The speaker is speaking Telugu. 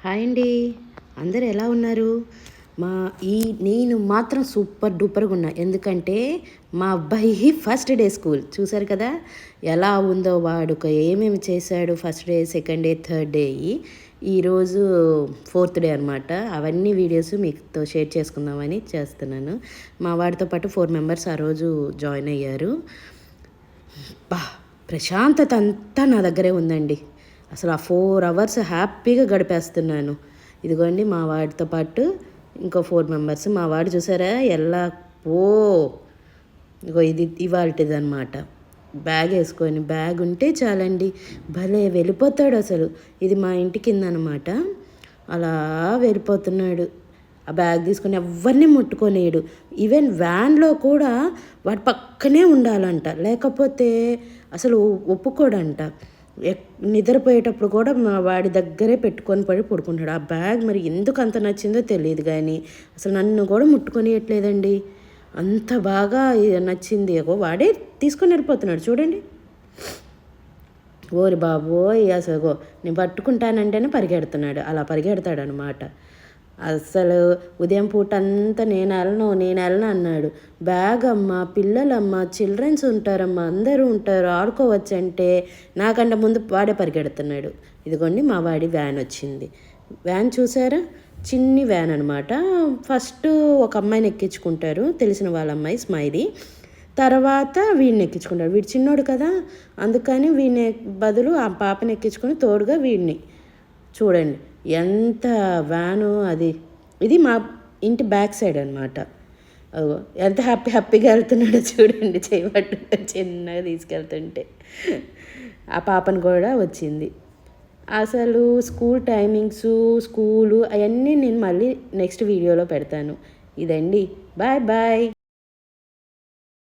హాయ్ అండి, అందరు ఎలా ఉన్నారు? మా ఈ నేను మాత్రం సూపర్ డూపర్గా ఉన్నా. ఎందుకంటే మా అబ్బాయి ఫస్ట్ డే స్కూల్ చూసారు కదా, ఎలా ఉందో వాడుక ఏమేమి చేశాడు first day, second day, third day. ఈరోజు ఫోర్త్ డే అనమాట. అవన్నీ వీడియోస్ మీతో షేర్ చేసుకుందామని చేస్తున్నాను. మా వాడితో పాటు 4 మెంబర్స్ ఆ రోజు జాయిన్ అయ్యారు. బా ప్రశాంతత అంతా నా దగ్గరే ఉందండి. అసలు ఆ 4 అవర్స్ హ్యాపీగా గడిపేస్తున్నాను. ఇదిగోండి మా వాడితో పాటు ఇంకో 4 మెంబర్స్. మా వాడు చూసారా ఎలా ఓ ఇగో ఇది ఇవాళటిది అనమాట. బ్యాగ్ వేసుకొని, బ్యాగ్ ఉంటే చాలండి భలే వెళ్ళిపోతాడు అసలు. ఇది మా ఇంటి కింద అనమాట. అలా వెళ్ళిపోతున్నాడు. ఆ బ్యాగ్ తీసుకొని ఎవరిని ముట్టుకొనేడు. ఈవెన్ వ్యాన్లో కూడా వాడి పక్కనే ఉండాలంట, లేకపోతే అసలు ఒప్పుకోడంట. నిద్రపోయేటప్పుడు కూడా మా వాడి దగ్గరే పెట్టుకొని పడుకుంటాడు. ఆ బ్యాగ్ మరి ఎందుకు అంత నచ్చిందో తెలియదు, కానీ అసలు నన్ను కూడా ముట్టుకొనియట్లేదండి. అంత బాగా నచ్చింది. వాడే తీసుకొని వెళ్ళిపోతున్నాడు చూడండి. ఓరి బాబోయ్, అసలు నేను పట్టుకుంటానంటేనే పరిగెడుతున్నాడు. అలా పరిగెడతాడు అనమాట. అసలు ఉదయం పూట అంతా నేను వెళ్ళను అన్నాడు. బ్యాగ్ అమ్మ, పిల్లలమ్మ, చిల్డ్రన్స్ ఉంటారమ్మా, అందరూ ఉంటారు, ఆడుకోవచ్చు అంటే నాకంటే ముందు వాడే పరిగెడుతున్నాడు. ఇదిగోండి మా వాడి వ్యాన్ వచ్చింది. వ్యాన్ చూసారా, చిన్ని వ్యాన్ అనమాట. ఫస్ట్ ఒక అమ్మాయిని ఎక్కించుకుంటారు, తెలిసిన వాళ్ళ అమ్మాయి స్మైలీ. తర్వాత వీడిని ఎక్కించుకుంటాడు. వీడు చిన్నోడు కదా, అందుకని వీడిని బదులు ఆ పాపని ఎక్కించుకొని తోడుగా వీడిని చూడండి ఎంత వ్యాను అది. ఇది మా ఇంటి బ్యాక్ సైడ్ అనమాట. ఎంత హ్యాపీగా వెళ్తున్నాడో చూడండి, చేయబట్టు చిన్నగా తీసుకెళ్తుంటే. ఆ పాపను కూడా వచ్చింది. అసలు స్కూల్ టైమింగ్స్, స్కూలు అవన్నీ నేను మళ్ళీ నెక్స్ట్ వీడియోలో పెడతాను. ఇదండి, బాయ్ బాయ్.